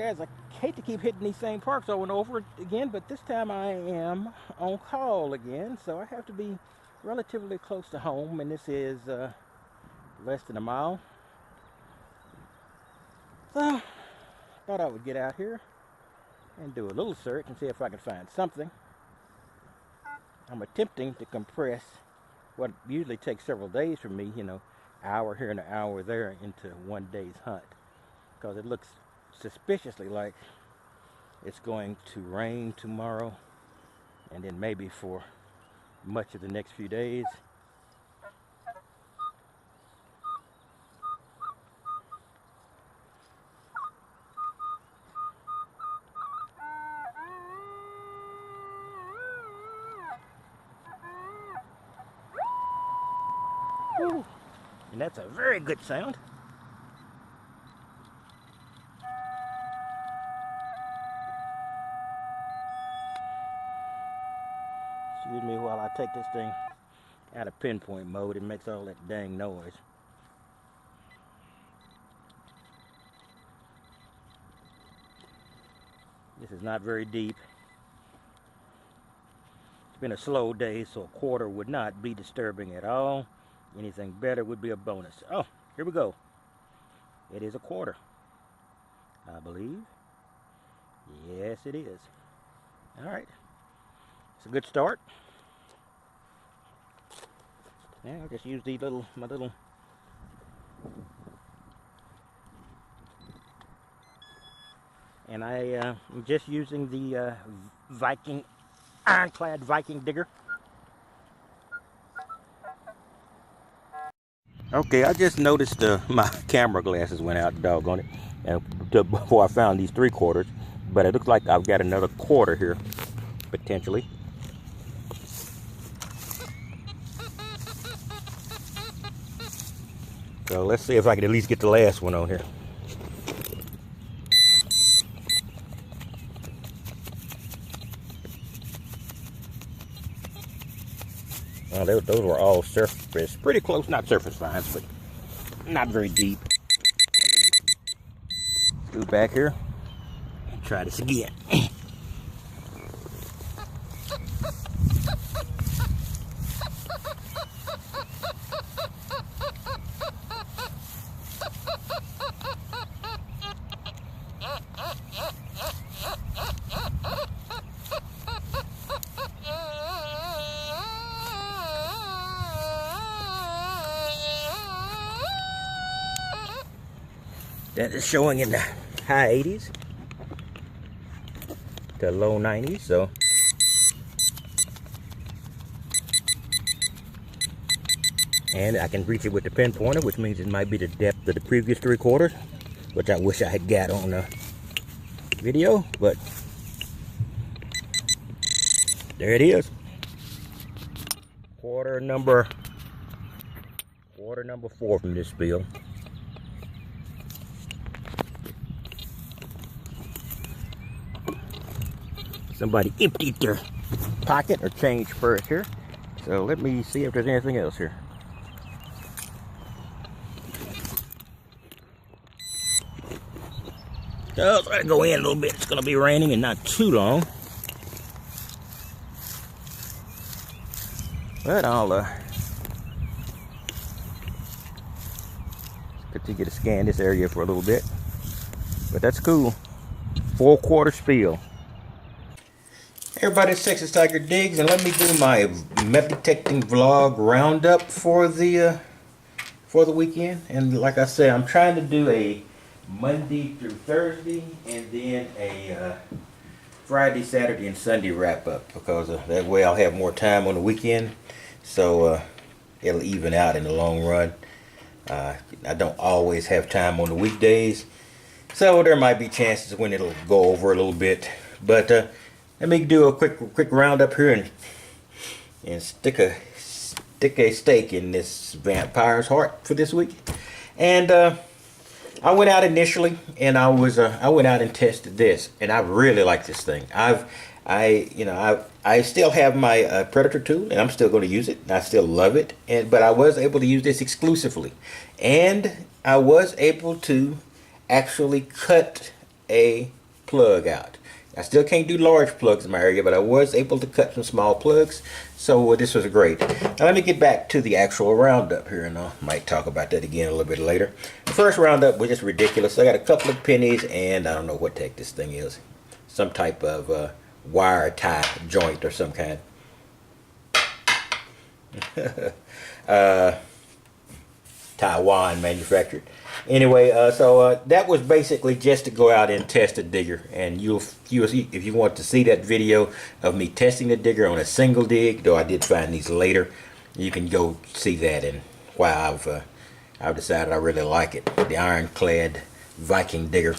guys, I hate to keep hitting these same parks over and over again, but this time I am on call again, so I have to be relatively close to home, and this is less than a mile. So, thought I would get out here and do a little search and see if I can find something. I'm attempting to compress what usually takes several days for me, hour here and an hour there into one day's hunt, because it looks suspiciously like it's going to rain tomorrow and then maybe for much of the next few days. Woo. And that's a very good sound. Excuse me while I take this thing out of pinpoint mode. It makes all that dang noise. This is not very deep. It's been a slow day, so a quarter would not be disturbing at all. Anything better would be a bonus. Oh, here we go. It is a quarter, I believe. Yes, it is. All right. It's a good start. Now I'll just use my little and I'm just using the Viking Iron Clad Viking digger. Okay, I just noticed my camera glasses went out, doggone it, and before I found these 3/4, but it looks like I've got another quarter here, potentially. So let's see if I can at least get the last one on here. Those were all surface, pretty close, not surface finds, but not very deep. Go back here and try this again. That is showing in the high 80s to low 90s, so and I can reach it with the pinpointer, which means it might be the depth of the previous 3/4, which I wish I had got on the video, but there it is. Quarter number 4 from this spiel. Somebody emptied their pocket or change purse here. So let me see if there's anything else here. So I'll try to go in a little bit. It's going to be raining and not too long. But I'll continue to scan this area for a little bit. But that's cool. 4/4 spiel. Hey everybody, it's Texas Tiger Digs, and let me do my meth detecting vlog roundup for the weekend. And like I said, I'm trying to do a Monday through Thursday, and then a Friday, Saturday, and Sunday wrap up, because that way I'll have more time on the weekend. So it'll even out in the long run. I don't always have time on the weekdays, so there might be chances when it'll go over a little bit. But let me do a quick roundup here and stick a stake in this vampire's heart for this week. And I went out initially, and I went out and tested this, and I really like this thing. I still have my Predator tool, and I'm still going to use it. I still love it, but I was able to use this exclusively, and I was able to actually cut a plug out. I still can't do large plugs in my area, but I was able to cut some small plugs, so this was great. Now let me get back to the actual roundup here, and I might talk about that again a little bit later. The first roundup was just ridiculous. I got a couple of pennies, and I don't know what the heck this thing is. Some type of wire tie joint or some kind. Taiwan manufactured. Anyway, so that was basically just to go out and test a digger, and you'll see, if you want to see that video of me testing the digger on a single dig, though I did find these later, you can go see that. And wow, I've decided I really like it. The Iron Clad Viking digger.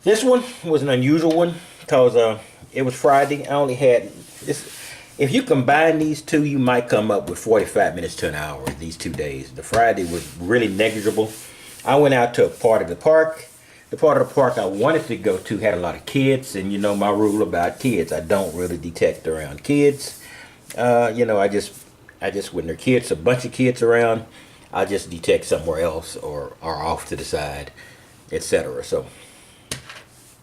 This one was an unusual one because it was Friday. I only had this. If you combine these two, you might come up with 45 minutes to an hour these 2 days. The Friday was really negligible. I went out to a part of the park. The part of the park I wanted to go to had a lot of kids, and you know my rule about kids. I don't really detect around kids. You know, I just when there are kids, a bunch of kids around, I just detect somewhere else or off to the side, etc. So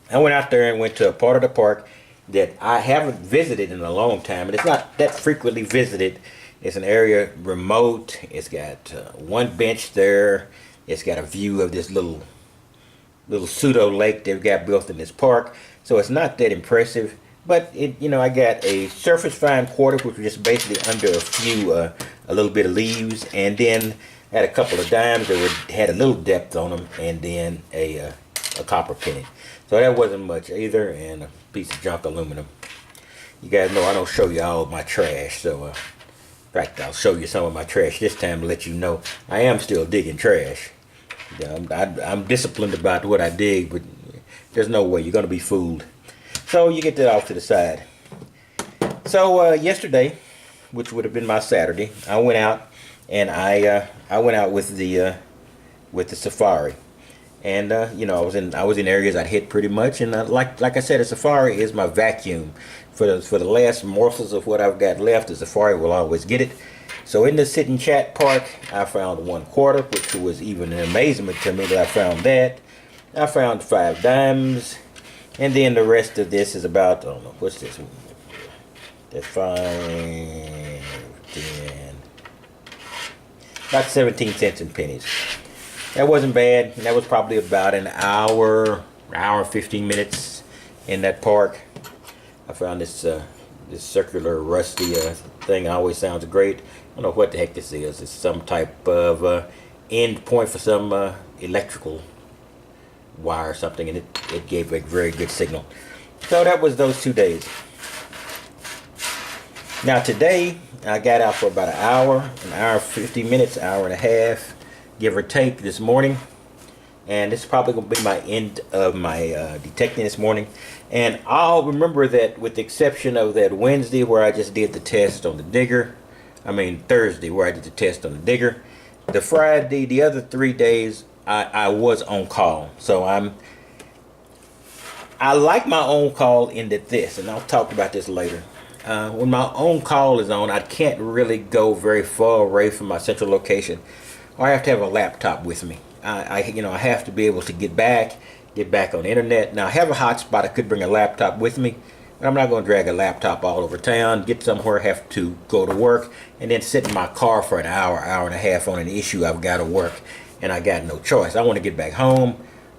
I went out there and went to a part of the park that I haven't visited in a long time, and it's not that frequently visited. It's an area remote. It's got one bench there. It's got a view of this little pseudo lake they've got built in this park. So it's not that impressive, but you know, I got a surface fine quarter, which was just basically under a little bit of leaves, and then had a couple of dimes that had a little depth on them, and then a copper penny. So that wasn't much either, and a piece of junk aluminum. You guys know I don't show you all of my trash, so in fact I'll show you some of my trash this time to let you know I am still digging trash. I'm disciplined about what I dig, but there's no way you're going to be fooled. So you get that off to the side. So yesterday, which would have been my Saturday, I went out and I went out with the safari. And you know, I was in areas I'd hit pretty much, and like I said, a safari is my vacuum for the last morsels of what I've got left. The safari will always get it. So in the sit and chat park, I found 1/4, which was even an amazement to me that I found that. I found 5 dimes, and then the rest of this is about, I don't know, what's this? That's 5, 10, about 17 cents in pennies. That wasn't bad. That was probably about an hour and 15 minutes in that park. I found this circular rusty thing. It always sounds great. I don't know what the heck this is. It's some type of end point for some electrical wire or something, and it gave a very good signal. So that was those 2 days. Now today I got out for about an hour and 50 minutes, hour and a half, give or take, this morning, and this is probably going to be my end of my detecting this morning. And I'll remember that, with the exception of that Wednesday where I just did the test on the digger, Thursday where I did the test on the digger, the Friday, the other 3 days I was on call. So I like my own call in that this, and I'll talk about this later. When my own call is on, I can't really go very far away from my central location, or I have to have a laptop with me. I have to be able to get back on the internet. Now I have a hotspot. I could bring a laptop with me, but I'm not going to drag a laptop all over town, get somewhere, have to go to work, and then sit in my car for an hour and a half on an issue I've got to work, and I got no choice. I want to get back home,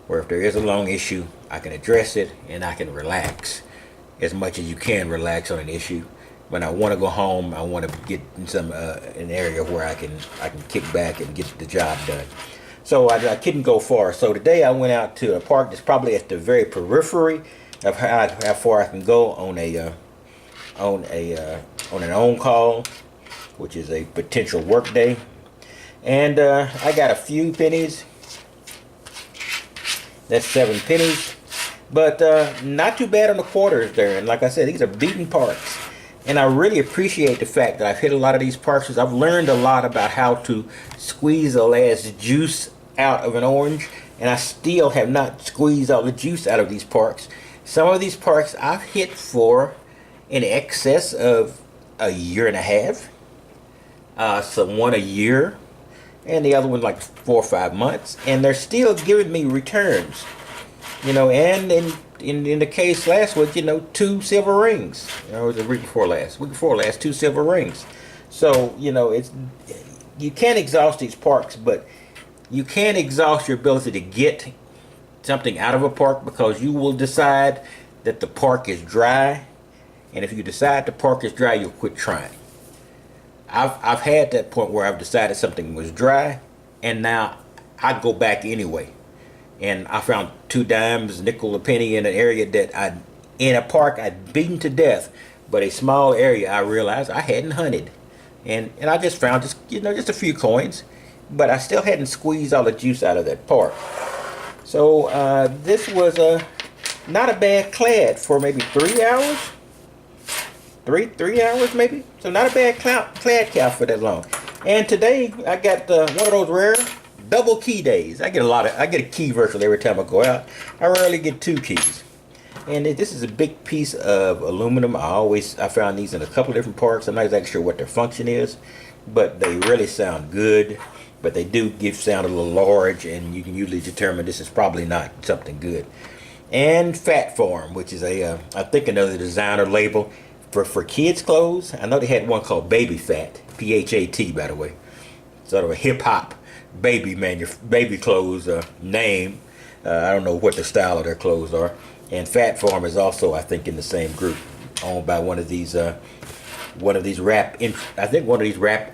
where if there is a long issue, I can address it and I can relax as much as you can relax on an issue. When I want to go home, I want to get in an area where I can kick back and get the job done. So I couldn't go far. So today I went out to a park that's probably at the very periphery of how far I can go on an on call, which is a potential work day. And I got a few pennies. That's 7 pennies, but not too bad on the quarters there. And like I said, these are beaten parks. And I really appreciate the fact that I've hit a lot of these parks, because I've learned a lot about how to squeeze the last juice out of an orange, and I still have not squeezed all the juice out of these parks. Some of these parks I've hit for in excess of a year and a half, one a year, and the other one like 4 or 5 months, and they're still giving me returns. You know, and in the case last week, you know, 2 silver rings. You know, it was the week before last. Week before last, 2 silver rings. So, you know, you can't exhaust these parks, but you can exhaust your ability to get something out of a park, because you will decide that the park is dry, and if you decide the park is dry, you'll quit trying. I've had that point where I've decided something was dry, and now I go back anyway. And I found 2 dimes, nickel, a penny in an area that in a park I'd beaten to death, but a small area I realized I hadn't hunted, and I just found just a few coins, but I still hadn't squeezed all the juice out of that park. So this was not a bad clad for maybe 3 hours. 3 hours maybe. So not a bad clad cow for that long. And today I got one of those rare double key days. I get a key virtually every time I go out. I rarely get 2 keys. And this is a big piece of aluminum. I found these in a couple of different parks. I'm not exactly sure what their function is, but they really sound good. But they do sound a little large, and you can usually determine this is probably not something good. And Fat Farm, which is I think another designer label for kids clothes. I know they had one called Baby Fat, PHAT, by the way. Sort of a hip hop baby clothes name. I don't know what the style of their clothes are. And Fat Farm is also, I think, in the same group, owned by one of these rap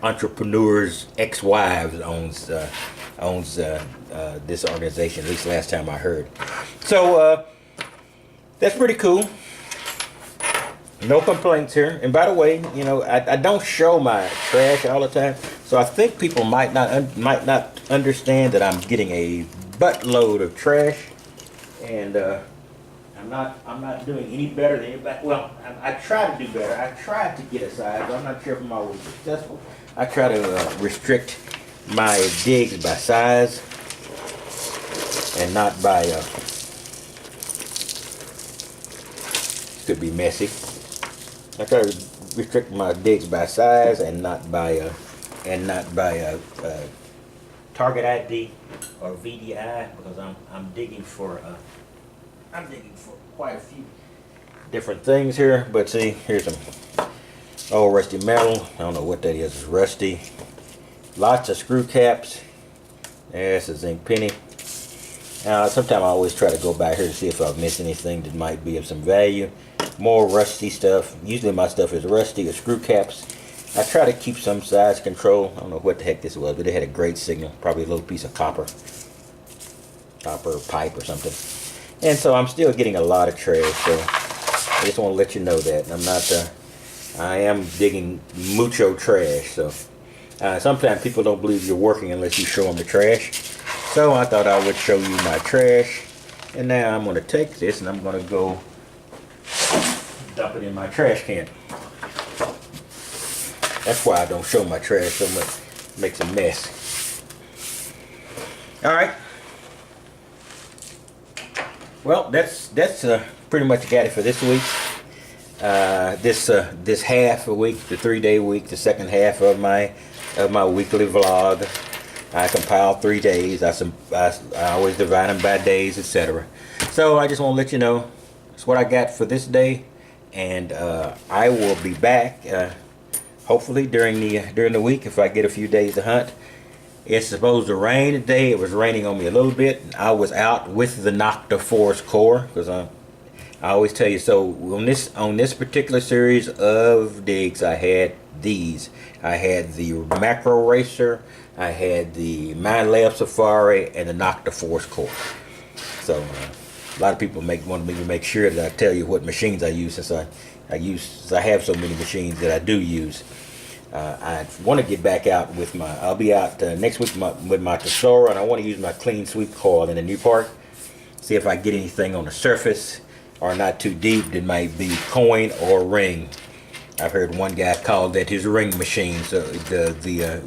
entrepreneurs' ex-wives owns this organization. At least last time I heard. So that's pretty cool. No complaints here. And by the way, you know, I don't show my trash all the time, so I think people might not understand that I'm getting a buttload of trash, and I'm not doing any better than anybody. Well, I try to do better. I try to get a size, but I'm not sure if I'm always successful. I try to restrict my digs by size and not by. Could be messy. I try to restrict my digs by size and not by target ID or VDI, because I'm digging for quite a few different things here. But see, here's some old rusty metal. I don't know what that is. It's rusty. Lots of screw caps. There's a zinc penny. Sometimes I always try to go back here to see if I've missed anything that might be of some value. More rusty stuff. Usually my stuff is rusty or screw caps. I try to keep some size control. I don't know what the heck this was, but it had a great signal. Probably a little piece of copper pipe or something. And so I'm still getting a lot of trash. So I just want to let you know that I am digging mucho trash. So sometimes people don't believe you're working unless you show them the trash. So I thought I would show you my trash. And now I'm going to take this and I'm going to go dump it in my trash can. That's why I don't show my trash so much. It makes a mess. Alright. Well, that's pretty much got it for this week. This half a week, the 3-day week, the second half of my weekly vlog. I compile 3 days. I always divide them by days, etc. So I just want to let you know that's what I got for this day, and I will be back hopefully during the week if I get a few days to hunt. It's supposed to rain today. It was raining on me a little bit. I was out with the Nocta Force Core because I always tell you so. On this particular series of digs, I had these. I had the Macro Racer, I had the Mind Lab Safari, and the Nocta Force Core. So a lot of people want me to make sure that I tell you what machines I use, since I have so many machines that I do use. I want to get back out with I'll be out next week with my Tesoro, and I want to use my clean sweep coil in the new park. See if I get anything on the surface or not too deep that might be coin or ring. I've heard one guy call that his ring machine, so the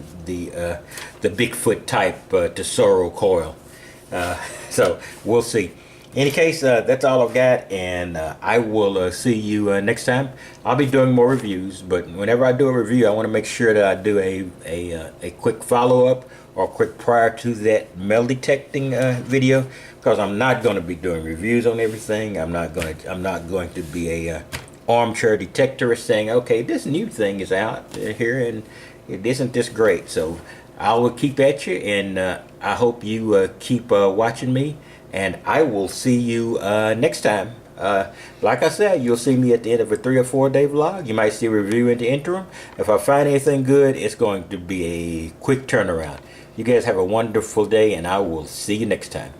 Bigfoot type Tesoro coil. So we'll see. any case, that's all I've got, and I will see you next time. I'll be doing more reviews, but whenever I do a review, I want to make sure that I do a quick follow-up or quick prior to that metal detecting video, because I'm not going to be doing reviews on everything. I'm not going to be a armchair detector saying, okay, this new thing is out here and it isn't this great. So I will keep at you, and I hope you keep watching me, and I will see you next time. Like I said, you'll see me at the end of a 3 or 4 day vlog. You might see a review in the interim. If I find anything good, it's going to be a quick turnaround. You guys have a wonderful day, and I will see you next time.